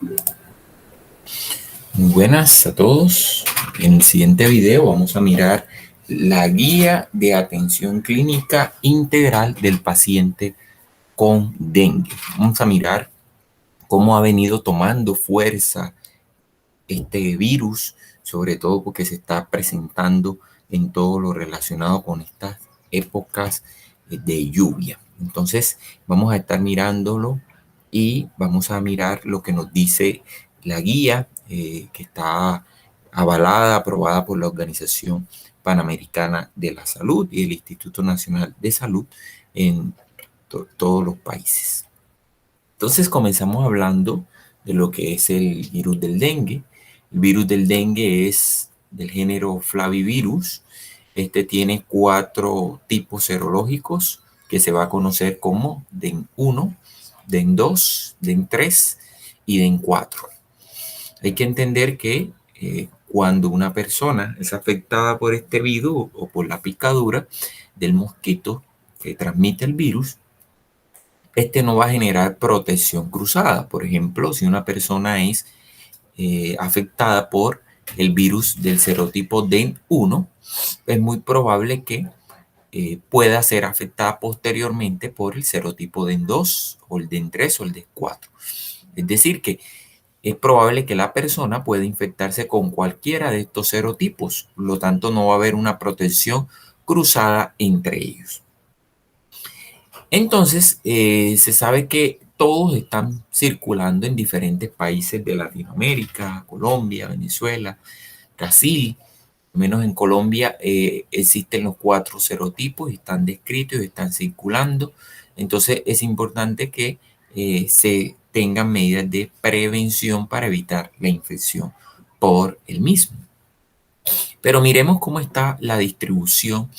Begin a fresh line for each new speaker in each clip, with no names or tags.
Muy buenas a todos. En el siguiente video vamos a mirar la guía de atención clínica integral del paciente con dengue. Vamos a mirar cómo ha venido tomando fuerza este virus, sobre todo porque se está presentando en todo lo relacionado con estas épocas de lluvia. Entonces vamos a estar mirándolo y vamos a mirar lo que nos dice la guía que está avalada, aprobada por la Organización Panamericana de la Salud y el Instituto Nacional de Salud en todos los países. Entonces comenzamos hablando de lo que es el virus del dengue. El virus del dengue es del género Flavivirus. Este tiene 4 tipos serológicos que se va a conocer como DEN1, DEN2, DEN3 y DEN4. Hay que entender que cuando una persona es afectada por este virus o por la picadura del mosquito que transmite el virus, este no va a generar protección cruzada. Por ejemplo, si una persona es afectada por el virus del serotipo DEN1, es muy probable que pueda ser afectada posteriormente por el serotipo DEN2 o el DEN3 o el DEN4. Es decir, que es probable que la persona pueda infectarse con cualquiera de estos serotipos, por lo tanto no va a haber una protección cruzada entre ellos. Entonces, se sabe que todos están circulando en diferentes países de Latinoamérica, Colombia, Venezuela, Brasil. Al menos en Colombia existen los 4 serotipos, están descritos y están circulando. Entonces, es importante que se tengan medidas de prevención para evitar la infección por el mismo. Pero miremos cómo está la distribución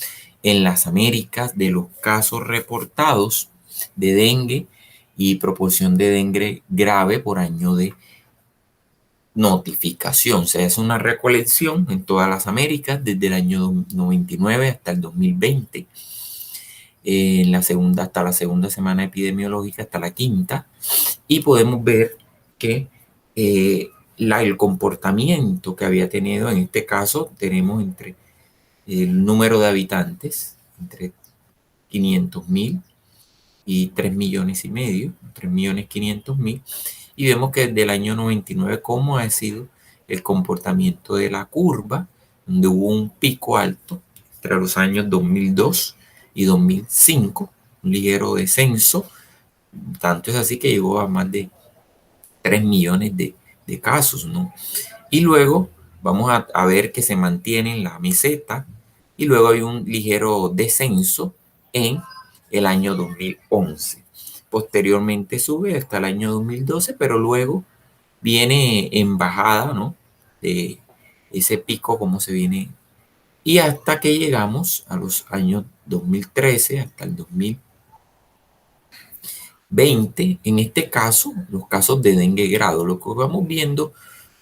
en las Américas de los casos reportados de dengue y proporción de dengue grave por año de notificación. Se hace una recolección en todas las Américas desde el año 99 hasta el 2020. Hasta la segunda semana epidemiológica, hasta la quinta, y podemos ver que el comportamiento que había tenido en este caso, tenemos entre el número de habitantes, entre 500.000 y 3 millones y medio, 3.500.000, y vemos que desde el año 99 cómo ha sido el comportamiento de la curva, donde hubo un pico alto entre los años 2002 y 2005, un ligero descenso, tanto es así que llegó a más de 3 millones de casos, ¿no? Y luego vamos a ver que se mantiene en la meseta y luego hay un ligero descenso en el año 2011. Posteriormente sube hasta el año 2012, pero luego viene en bajada, ¿no? De ese pico como se viene. Y hasta que llegamos a los años 2013 hasta el 2020, en este caso, los casos de dengue grado, lo que vamos viendo,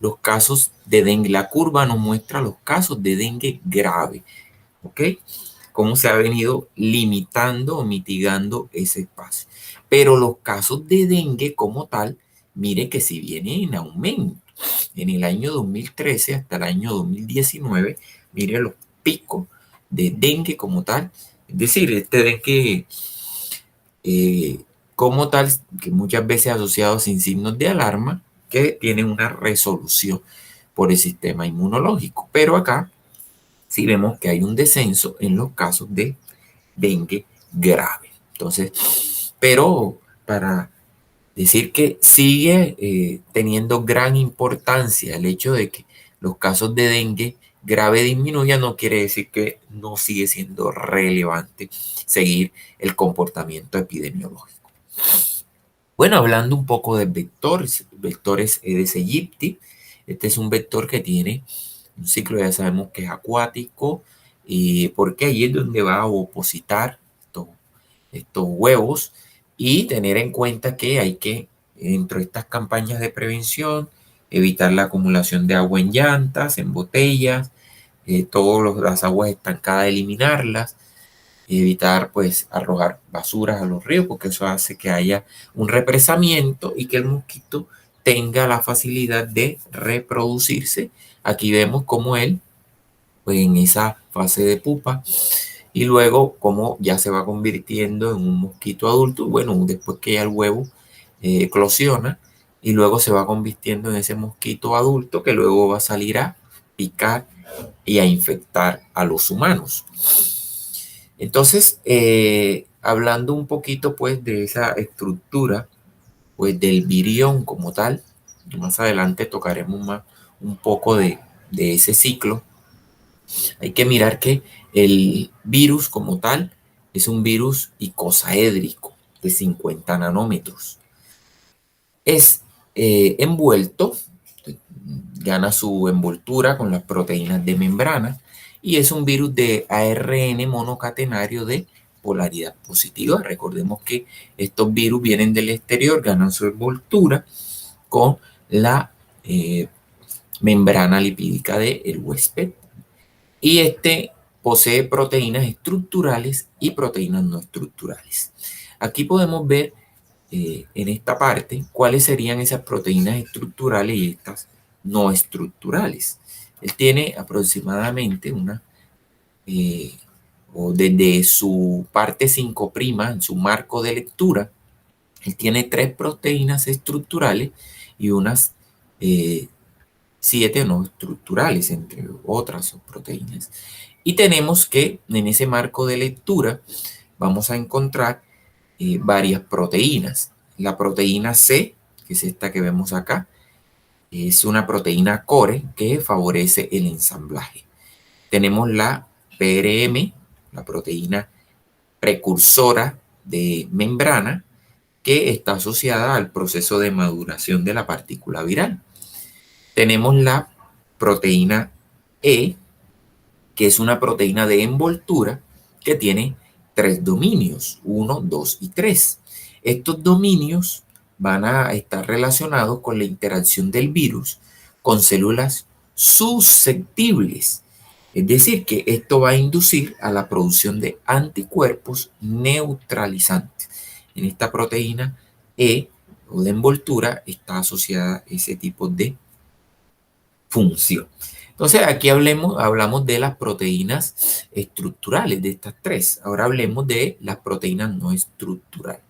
los casos de dengue, la curva nos muestra los casos de dengue grave, ¿ok? Cómo se ha venido limitando o mitigando ese espacio. Pero los casos de dengue como tal, mire que si viene en aumento. En el año 2013 hasta el año 2019, mire los picos de dengue como tal. Es decir, este dengue como tal, que muchas veces asociado sin signos de alarma, que tiene una resolución por el sistema inmunológico. Pero acá sí vemos que hay un descenso en los casos de dengue grave. Entonces, pero para decir que sigue teniendo gran importancia el hecho de que los casos de dengue grave disminuyan, no quiere decir que no sigue siendo relevante seguir el comportamiento epidemiológico. Bueno, hablando un poco de vectores Aedes aegypti, este es un vector que tiene un ciclo, ya sabemos que es acuático, porque ahí es donde va a opositar estos huevos, y tener en cuenta que hay que, dentro de estas campañas de prevención, evitar la acumulación de agua en llantas, en botellas, todas las aguas estancadas, eliminarlas, evitar pues arrojar basuras a los ríos, porque eso hace que haya un represamiento y que el mosquito tenga la facilidad de reproducirse. Aquí vemos cómo él, pues en esa fase de pupa, y luego cómo ya se va convirtiendo en un mosquito adulto. Bueno, después que ya el huevo eclosiona, y luego se va convirtiendo en ese mosquito adulto que luego va a salir a picar y a infectar a los humanos. Entonces, hablando un poquito pues de esa estructura pues del virión como tal, más adelante tocaremos más un poco de ese ciclo. Hay que mirar que el virus como tal es un virus icosaédrico de 50 nanómetros. Es envuelto, gana su envoltura con las proteínas de membrana y es un virus de ARN monocatenario de polaridad positiva. Recordemos que estos virus vienen del exterior, ganan su envoltura con la membrana lipídica del huésped y este posee proteínas estructurales y proteínas no estructurales. Aquí podemos ver en esta parte cuáles serían esas proteínas estructurales y estas no estructurales. Él tiene aproximadamente o desde su parte 5', en su marco de lectura, él tiene 3 proteínas estructurales y unas 7 no estructurales, entre otras proteínas. Y tenemos que en ese marco de lectura vamos a encontrar varias proteínas. La proteína C, que es esta que vemos acá, es una proteína core que favorece el ensamblaje. Tenemos la PRM, la proteína precursora de membrana, que está asociada al proceso de maduración de la partícula viral. Tenemos la proteína E, que es una proteína de envoltura que tiene 3 dominios, 1, 2 y 3. Estos dominios van a estar relacionados con la interacción del virus con células susceptibles. Es decir, que esto va a inducir a la producción de anticuerpos neutralizantes. En esta proteína E o de envoltura está asociada ese tipo de función. Entonces aquí hablamos de las proteínas estructurales, de estas 3. Ahora hablemos de las proteínas no estructurales,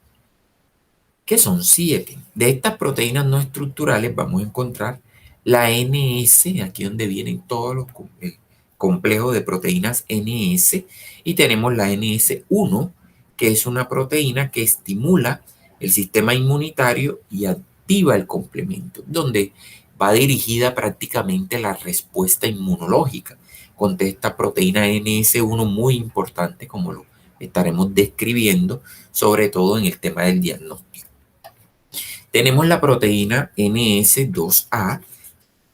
que son 7. De estas proteínas no estructurales vamos a encontrar la NS, aquí donde vienen todos los complejos de proteínas NS, y tenemos la NS1, que es una proteína que estimula el sistema inmunitario y activa el complemento, donde va dirigida prácticamente la respuesta inmunológica contra esta proteína NS1 muy importante, como lo estaremos describiendo, sobre todo en el tema del diagnóstico. Tenemos la proteína NS2A,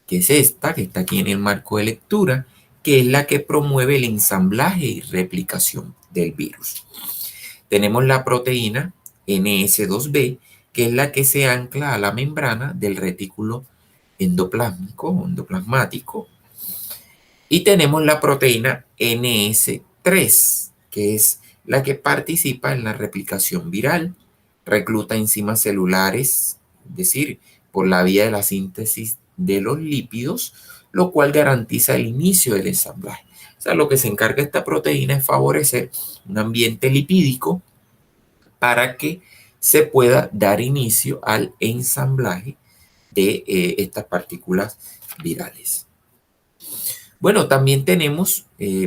que es esta, que está aquí en el marco de lectura, que es la que promueve el ensamblaje y replicación del virus. Tenemos la proteína NS2B, que es la que se ancla a la membrana del retículo endoplásmico o endoplasmático. Y tenemos la proteína NS3, que es la que participa en la replicación viral, recluta enzimas celulares, es decir, por la vía de la síntesis de los lípidos, lo cual garantiza el inicio del ensamblaje. O sea, lo que se encarga esta proteína es favorecer un ambiente lipídico para que se pueda dar inicio al ensamblaje de estas partículas virales. Bueno, también tenemos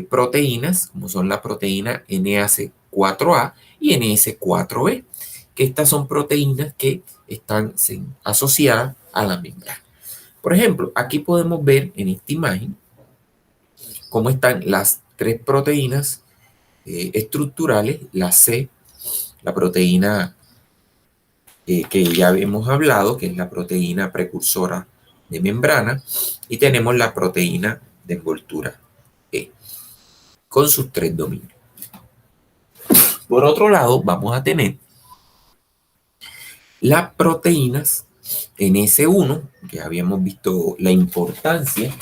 proteínas, como son la proteína NAC4A y NS4B, que estas son proteínas que están asociadas a la membrana. Por ejemplo, aquí podemos ver en esta imagen cómo están las 3 proteínas estructurales, la C, la proteína que ya hemos hablado, que es la proteína precursora de membrana, y tenemos la proteína de envoltura E, con sus 3 dominios. Por otro lado, vamos a tener las proteínas NS1, que habíamos visto la importancia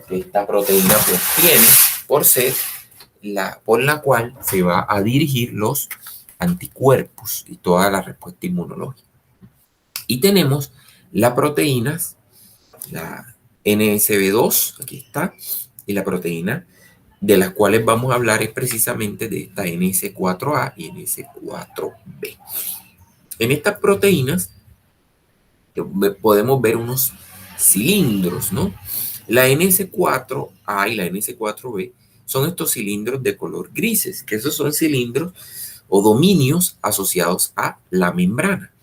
que esta proteína pues tiene por ser por la cual se va a dirigir los anticuerpos y toda la respuesta inmunológica. Y tenemos las proteínas, la NSB2, aquí está, y la proteína de las cuales vamos a hablar es precisamente de esta NS4A y NS4B. En estas proteínas podemos ver unos cilindros, ¿no? La NS4A y la NS4B son estos cilindros de color grises, que esos son cilindros o dominios asociados a la membrana.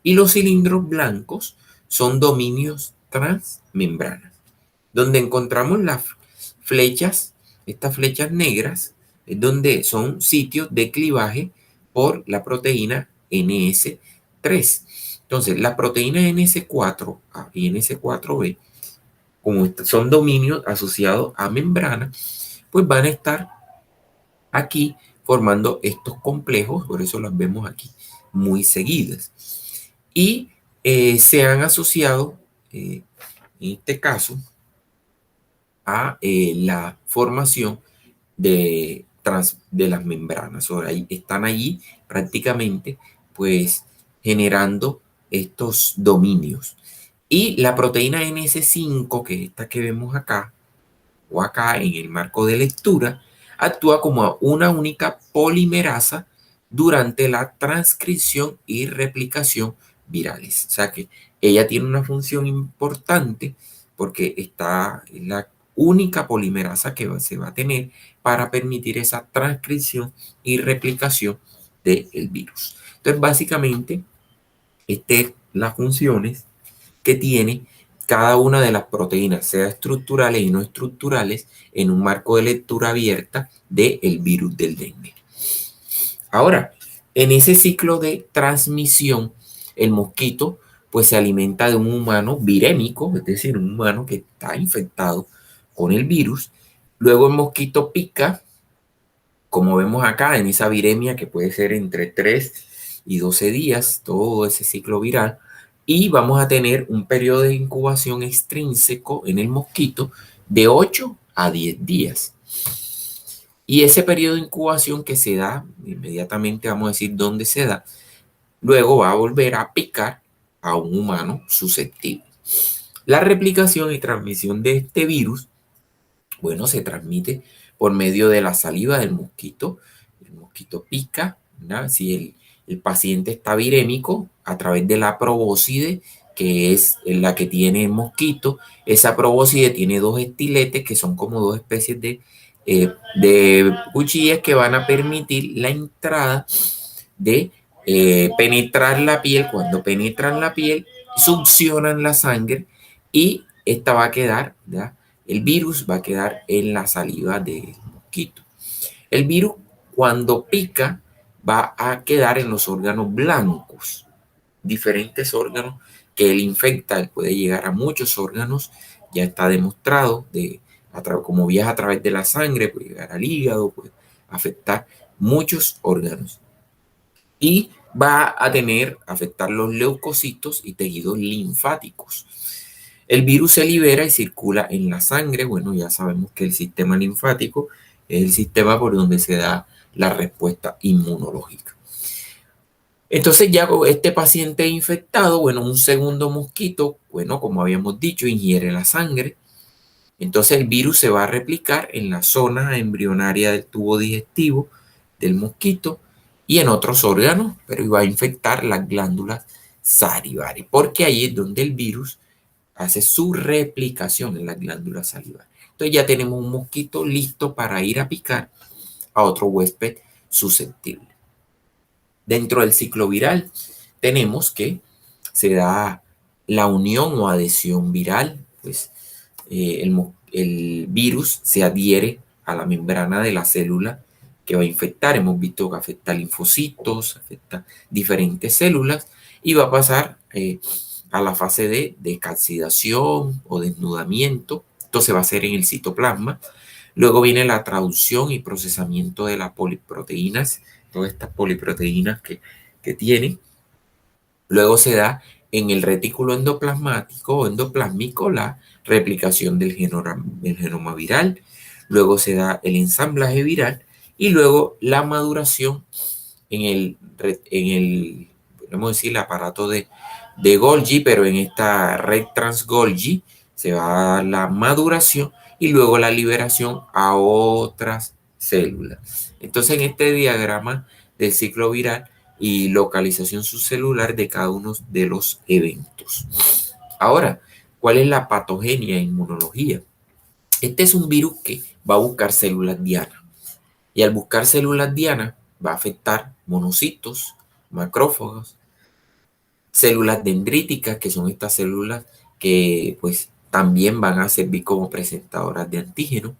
Y los cilindros blancos son dominios transmembranas, donde encontramos las flechas, estas flechas negras, es donde son sitios de clivaje por la proteína NS3. Entonces, la proteína NS4A y NS4B, como son dominios asociados a membrana, pues van a estar aquí formando estos complejos, por eso las vemos aquí muy seguidas. Y se han asociado, en este caso, a la formación de las membranas. Ahora, están allí prácticamente pues generando estos dominios. Y la proteína NS5, que es esta que vemos acá, o acá en el marco de lectura, actúa como una única polimerasa durante la transcripción y replicación virales. O sea que ella tiene una función importante porque está en la única polimerasa que se va a tener para permitir esa transcripción y replicación del virus. Entonces, básicamente, estas son las funciones que tiene cada una de las proteínas, sea estructurales y no estructurales, en un marco de lectura abierta del virus del dengue. Ahora, en ese ciclo de transmisión, el mosquito pues se alimenta de un humano virémico, es decir, un humano que está infectado con el virus. Luego el mosquito pica, como vemos acá, en esa viremia que puede ser entre 3 y 12 días, todo ese ciclo viral. Y vamos a tener un periodo de incubación extrínseco en el mosquito de 8 a 10 días. Y ese periodo de incubación que se da, inmediatamente vamos a decir dónde se da, luego va a volver a picar a un humano susceptible. La replicación y transmisión de este virus, bueno, se transmite por medio de la saliva del mosquito. El mosquito pica, ¿verdad? Si el paciente está virémico, a través de la probóscide, que es la que tiene el mosquito. Esa probóscide tiene dos estiletes, que son como dos especies de cuchillas que van a permitir la entrada de penetrar la piel. Cuando penetran la piel, succionan la sangre y esta va a quedar, ¿verdad? El virus va a quedar en la saliva del mosquito. El virus, cuando pica, va a quedar en los órganos blancos, diferentes órganos que él infecta. Él puede llegar a muchos órganos, ya está demostrado, como viaja a través de la sangre, puede llegar al hígado, puede afectar muchos órganos. Y va a afectar los leucocitos y tejidos linfáticos. El virus se libera y circula en la sangre. Bueno, ya sabemos que el sistema linfático es el sistema por donde se da la respuesta inmunológica. Entonces ya este paciente infectado, bueno, un segundo mosquito, bueno, como habíamos dicho, ingiere la sangre. Entonces el virus se va a replicar en la zona embrionaria del tubo digestivo del mosquito y en otros órganos, pero va a infectar las glándulas salivales, porque ahí es donde el virus hace su replicación en las glándulas salivales. Entonces ya tenemos un mosquito listo para ir a picar a otro huésped susceptible. Dentro del ciclo viral tenemos que se da la unión o adhesión viral, pues el virus se adhiere a la membrana de la célula que va a infectar. Hemos visto que afecta linfocitos, afecta diferentes células y va a pasar a la fase de descalcidación o desnudamiento. Esto se va a hacer en el citoplasma. Luego viene la traducción y procesamiento de las poliproteínas, todas estas poliproteínas que tiene. Luego se da en el retículo endoplasmático o endoplásmico la replicación del genoma viral. Luego se da el ensamblaje viral y luego la maduración en el podemos decir, el aparato de de Golgi, pero en esta red trans-Golgi se va a dar la maduración y luego la liberación a otras células. Entonces, en este diagrama del ciclo viral y localización subcelular de cada uno de los eventos. Ahora, ¿cuál es la patogenia en inmunología? Este es un virus que va a buscar células diana y al buscar células diana va a afectar monocitos, macrófagos, células dendríticas, que son estas células que pues también van a servir como presentadoras de antígenos,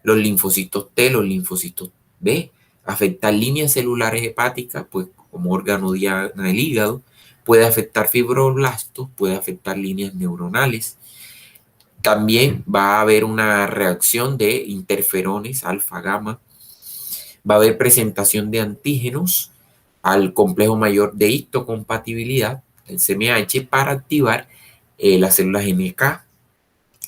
los linfocitos T, los linfocitos B, afectar líneas celulares hepáticas, pues como órgano diana del hígado, puede afectar fibroblastos, puede afectar líneas neuronales. También va a haber una reacción de interferones alfa, gamma, va a haber presentación de antígenos al complejo mayor de histocompatibilidad, el CMH, para activar las células NK.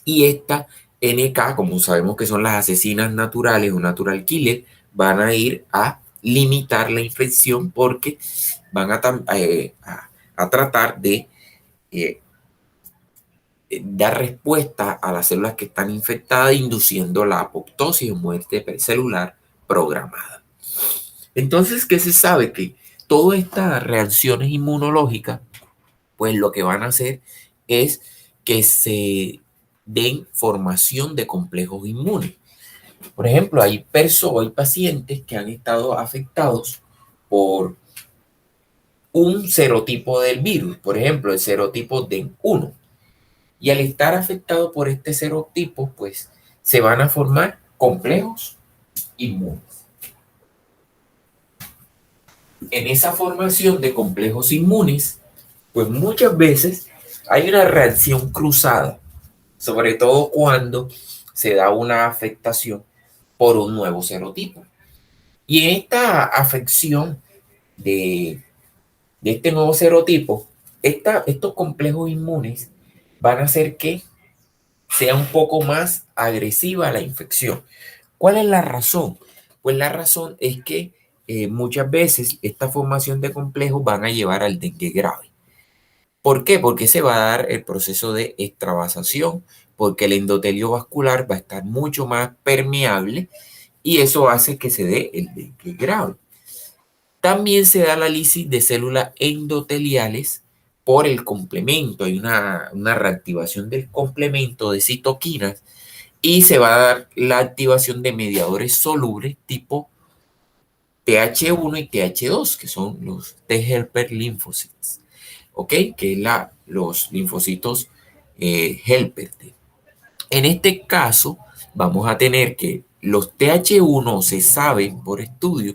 Y esta NK, como sabemos que son las asesinas naturales o natural killer, van a ir a limitar la infección porque van a tratar de eh, dar respuesta a las células que están infectadas, induciendo la apoptosis o muerte celular programada. Entonces, ¿qué se sabe? Que todas estas reacciones inmunológicas, pues lo que van a hacer es que se den formación de complejos inmunes. Por ejemplo, hay pacientes que han estado afectados por un serotipo del virus, por ejemplo, el serotipo DEN1. Y al estar afectado por este serotipo, pues se van a formar complejos inmunes. En esa formación de complejos inmunes, pues muchas veces hay una reacción cruzada, sobre todo cuando se da una afectación por un nuevo serotipo. Y en esta afección de este nuevo serotipo, estos complejos inmunes van a hacer que sea un poco más agresiva la infección. ¿Cuál es la razón? Pues la razón es que muchas veces esta formación de complejos van a llevar al dengue grave. ¿Por qué? Porque se va a dar el proceso de extravasación, porque el endotelio vascular va a estar mucho más permeable y eso hace que se dé el dengue grave. También se da la lisis de células endoteliales por el complemento. Hay una reactivación del complemento de citoquinas y se va a dar la activación de mediadores solubles tipo TH1 y TH2, que son los T-helper lymphocytes, ¿ok? Que es los linfocitos helper. En este caso, vamos a tener que los TH1 se sabe por estudio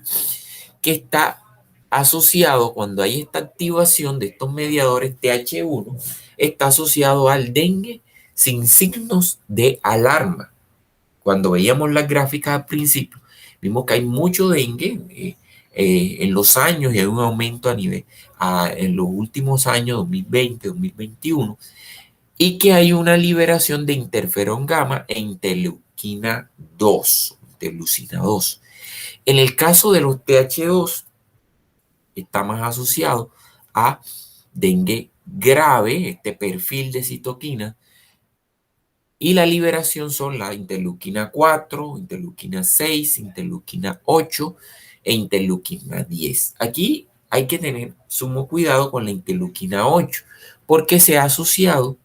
que está asociado, cuando hay esta activación de estos mediadores TH1, está asociado al dengue sin signos de alarma. Cuando veíamos las gráficas al principio, vimos que hay mucho dengue en los años y hay un aumento en los últimos años, 2020, 2021, y que hay una liberación de interferón gamma e interleucina 2, interleucina 2. En el caso de los TH2, está más asociado a dengue grave, este perfil de citoquina, y la liberación son la interleuquina 4, interleuquina 6, interleuquina 8 e interleuquina 10. Aquí hay que tener sumo cuidado con la interleuquina 8 porque se ha asociado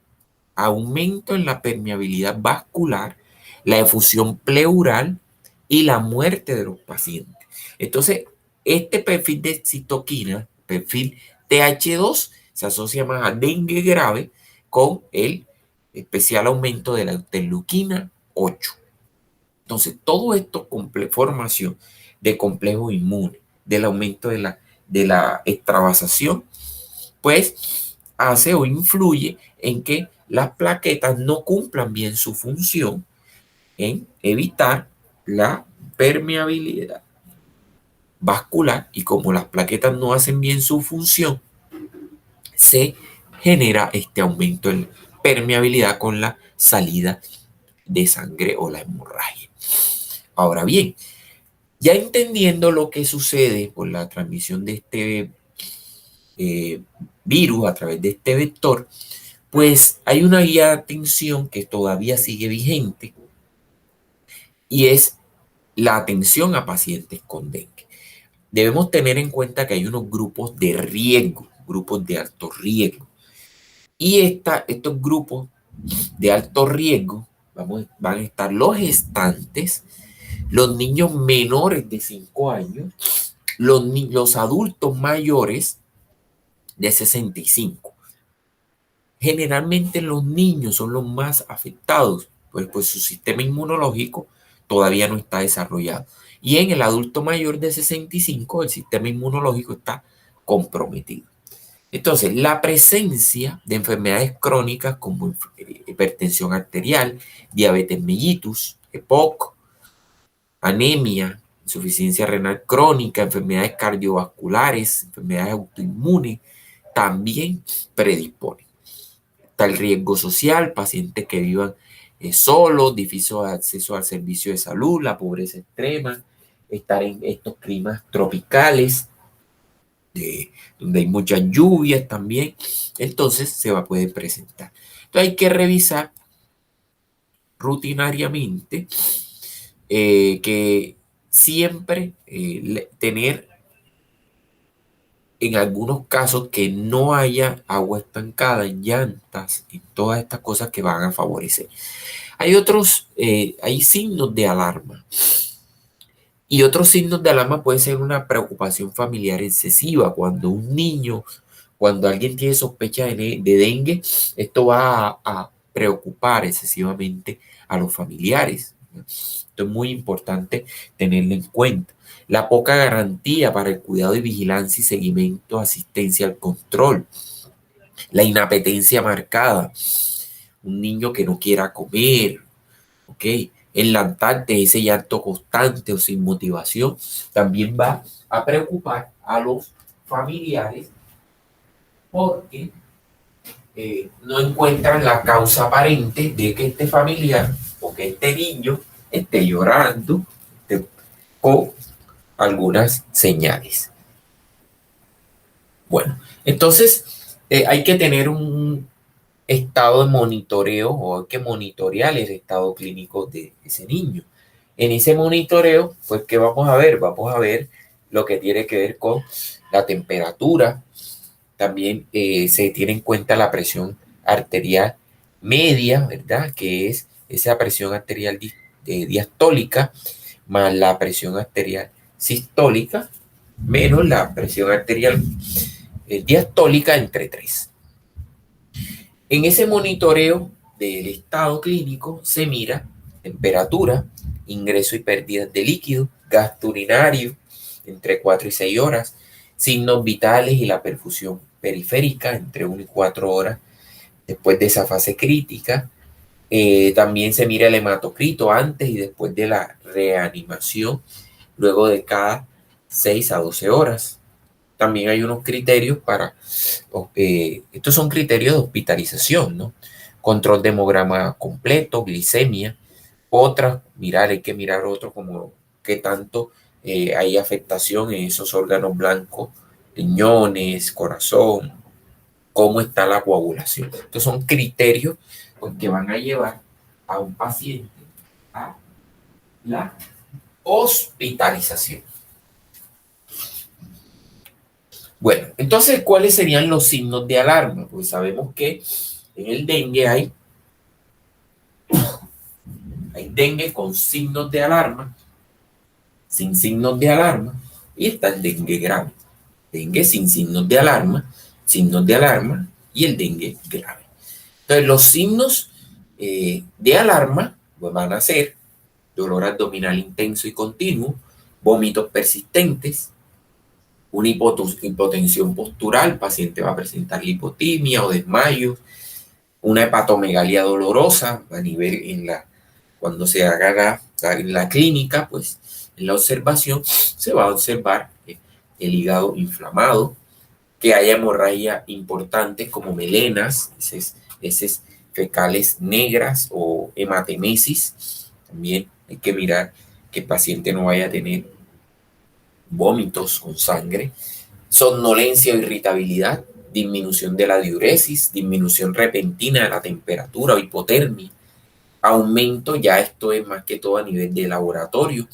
a aumento en la permeabilidad vascular, la efusión pleural y la muerte de los pacientes. Entonces, este perfil de citoquina, perfil TH2, se asocia más a dengue grave con el especial aumento de la interleuquina 8. Entonces, todo esto, formación de complejos inmunes, del aumento de la extravasación, pues hace o influye en que las plaquetas no cumplan bien su función en evitar la permeabilidad vascular, y como las plaquetas no hacen bien su función, se genera este aumento en permeabilidad con la salida de sangre o la hemorragia. Ahora bien, ya entendiendo lo que sucede por la transmisión de este virus, a través de este vector, pues hay una guía de atención que todavía sigue vigente y es la atención a pacientes con dengue. Debemos tener en cuenta que hay unos grupos de riesgo, grupos de alto riesgo. Y estos grupos de alto riesgo van a estar los gestantes, los niños menores de 5 años, los adultos mayores de 65. Generalmente los niños son los más afectados, pues su sistema inmunológico todavía no está desarrollado. Y en el adulto mayor de 65, el sistema inmunológico está comprometido. Entonces, la presencia de enfermedades crónicas como hipertensión arterial, diabetes mellitus, EPOC, anemia, insuficiencia renal crónica, enfermedades cardiovasculares, enfermedades autoinmunes, también predispone. Está el riesgo social, pacientes que vivan solos, difícil acceso al servicio de salud, la pobreza extrema, estar en estos climas tropicales, donde hay muchas lluvias también, entonces se va a poder presentar. Entonces hay que revisar rutinariamente que siempre tener en algunos casos que no haya agua estancada en llantas, en todas estas cosas que van a favorecer. Hay signos de alarma. Y otros signos de alarma puede ser una preocupación familiar excesiva. Cuando alguien tiene sospecha de dengue, esto va a preocupar excesivamente a los familiares. Esto es muy importante tenerlo en cuenta. La poca garantía para el cuidado y vigilancia y seguimiento, asistencia al control. La inapetencia marcada. Un niño que no quiera comer, ¿ok? El lactante, ese llanto constante o sin motivación, también va a preocupar a los familiares porque no encuentran la causa aparente de que este familiar o que este niño esté llorando con algunas señales. Bueno, entonces hay que tener un estado de monitoreo o hay que monitorear el estado clínico de ese niño. En ese monitoreo, pues, ¿qué vamos a ver? Vamos a ver lo que tiene que ver con la temperatura. También se tiene en cuenta la presión arterial media, ¿verdad? Que es esa presión arterial diastólica más la presión arterial sistólica menos la presión arterial diastólica entre 3. En ese monitoreo del estado clínico se mira temperatura, ingreso y pérdida de líquido, gasto urinario entre 4 y 6 horas, signos vitales y la perfusión periférica entre 1 y 4 horas después de esa fase crítica. También se mira el hematocrito antes y después de la reanimación, luego de cada 6 a 12 horas. También hay unos criterios estos son criterios de hospitalización, ¿no? Control de hemograma completo, glicemia, hay que mirar otros como qué tanto hay afectación en esos órganos blancos, riñones, corazón, cómo está la coagulación. Estos son criterios pues, que van a llevar a un paciente a la hospitalización. Bueno, entonces, ¿cuáles serían los signos de alarma? Pues sabemos que en el dengue hay dengue con signos de alarma, sin signos de alarma, y está el dengue grave. Dengue sin signos de alarma y el dengue grave. Entonces, los signos de alarma pues, van a ser dolor abdominal intenso y continuo, vómitos persistentes, una hipotensión postural, el paciente va a presentar lipotimia o desmayo, una hepatomegalia dolorosa a nivel cuando se haga en la clínica, pues en la observación se va a observar el hígado inflamado, que haya hemorragia importantes como melenas, heces fecales negras o hematemesis. También hay que mirar que el paciente no vaya a tener vómitos con sangre. somnolencia o irritabilidad, disminución de la diuresis, disminución repentina de la temperatura o hipotermia, aumento, ya esto es más que todo a nivel de laboratorio,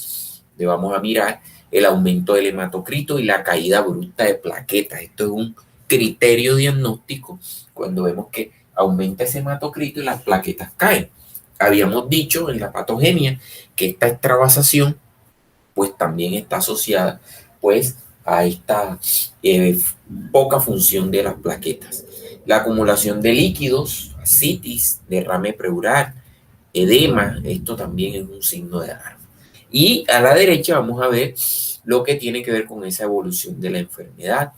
le vamos a mirar el aumento del hematocrito y la caída bruta de plaquetas. Esto es un criterio diagnóstico cuando vemos que aumenta ese hematocrito y las plaquetas caen. Habíamos dicho en la patogenia que esta extravasación pues también está asociada pues a esta poca función de las plaquetas. La acumulación de líquidos, ascitis, derrame pleural, edema, esto también es un signo de alarma. Y a la derecha vamos a ver lo que tiene que ver con esa evolución de la enfermedad,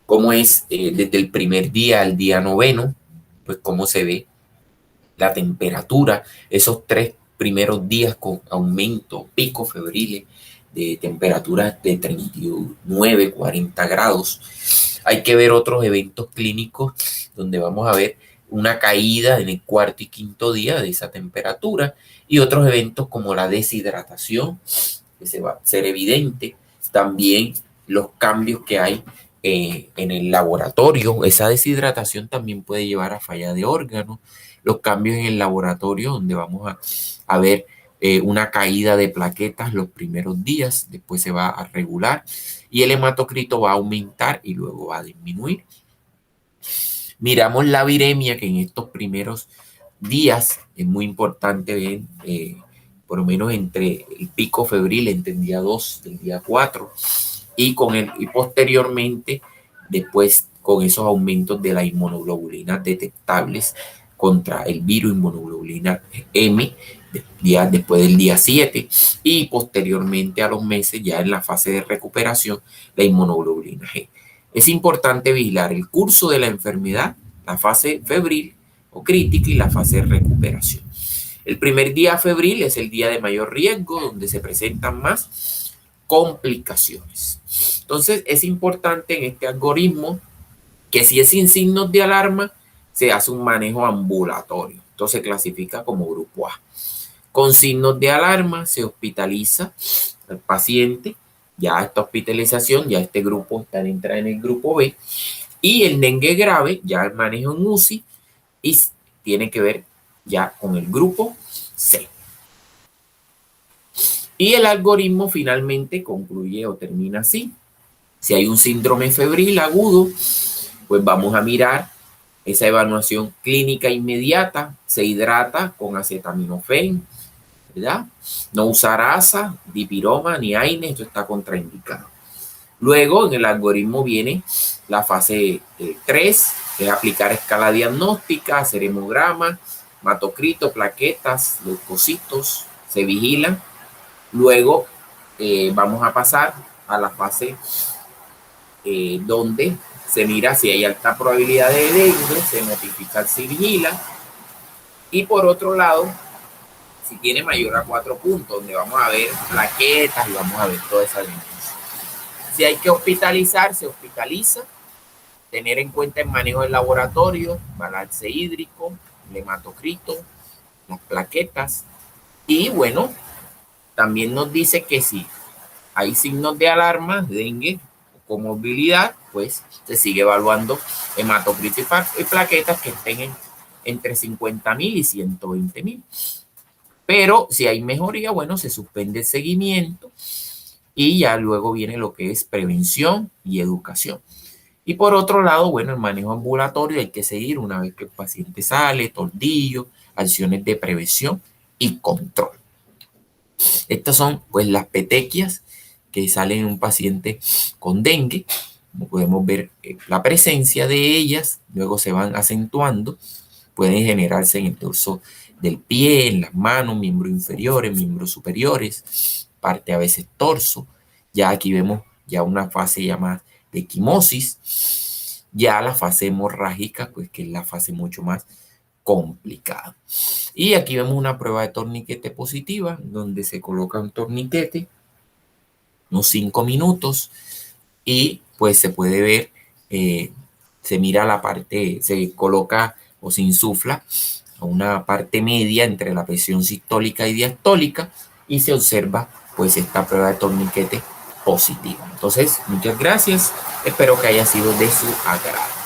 cómo es desde el primer día al día noveno, pues cómo se ve la temperatura, esos 3 primeros días con aumento, pico febriles de temperaturas de 39, 40 grados. Hay que ver otros eventos clínicos donde vamos a ver una caída en el cuarto y quinto día de esa temperatura y otros eventos como la deshidratación, que se va a ser evidente, también los cambios que hay en el laboratorio. Esa deshidratación también puede llevar a falla de órganos, los cambios en el laboratorio donde vamos a ver una caída de plaquetas los primeros días, después se va a regular y el hematocrito va a aumentar y luego va a disminuir. Miramos la viremia, que en estos primeros días es muy importante ver, por lo menos entre el pico febril, entre el día 2 y el día 4, y posteriormente, después con esos aumentos de la inmunoglobulina detectables contra el virus inmunoglobulina M, después del día 7, y posteriormente a los meses, ya en la fase de recuperación, la inmunoglobulina G. Es importante vigilar el curso de la enfermedad, la fase febril o crítica y la fase de recuperación. El primer día febril es el día de mayor riesgo, donde se presentan más complicaciones. Entonces, es importante en este algoritmo que si es sin signos de alarma, se hace un manejo ambulatorio. Entonces, se clasifica como grupo A. Con signos de alarma, se hospitaliza al paciente. Ya esta hospitalización, ya este grupo está entra en el grupo B. Y el dengue grave, ya el manejo en UCI, y tiene que ver ya con el grupo C. Y el algoritmo finalmente concluye o termina así. Si hay un síndrome febril agudo, pues vamos a mirar esa evaluación clínica inmediata. Se hidrata con acetaminofén, ¿verdad? No usar asa, dipiroma ni AINE, esto está contraindicado. Luego en el algoritmo viene la fase 3, que es aplicar escala diagnóstica, hacer hemograma, hematocrito, plaquetas, leucocitos, se vigilan. Luego vamos a pasar a la fase donde se mira si hay alta probabilidad de dengue, se notifica si vigila. Y por otro lado, si tiene mayor a 4 puntos, donde vamos a ver plaquetas y vamos a ver toda esa dimensión. Si hay que hospitalizar, se hospitaliza. Tener en cuenta el manejo del laboratorio, balance hídrico, el hematocrito, las plaquetas. Y bueno, también nos dice que si hay signos de alarma, dengue o comorbilidad, pues se sigue evaluando hematocrito y plaquetas que estén entre 50.000 y 120.000. Pero si hay mejoría, bueno, se suspende el seguimiento y ya luego viene lo que es prevención y educación. Y por otro lado, bueno, el manejo ambulatorio hay que seguir una vez que el paciente sale, tordillo, acciones de prevención y control. Estas son pues las petequias que salen en un paciente con dengue. Como podemos ver, la presencia de ellas luego se van acentuando, pueden generarse en el dorso del pie, en las manos, miembros inferiores, miembros superiores, parte a veces torso. Ya aquí vemos ya una fase ya más de equimosis, ya la fase hemorrágica, pues que es la fase mucho más complicada. Y aquí vemos una prueba de torniquete positiva, donde se coloca un torniquete, unos 5 minutos, y pues se puede ver, se mira la parte, se coloca o se insufla a una parte media entre la presión sistólica y diastólica, y se observa pues esta prueba de torniquete positiva. Entonces, muchas gracias. Espero que haya sido de su agrado.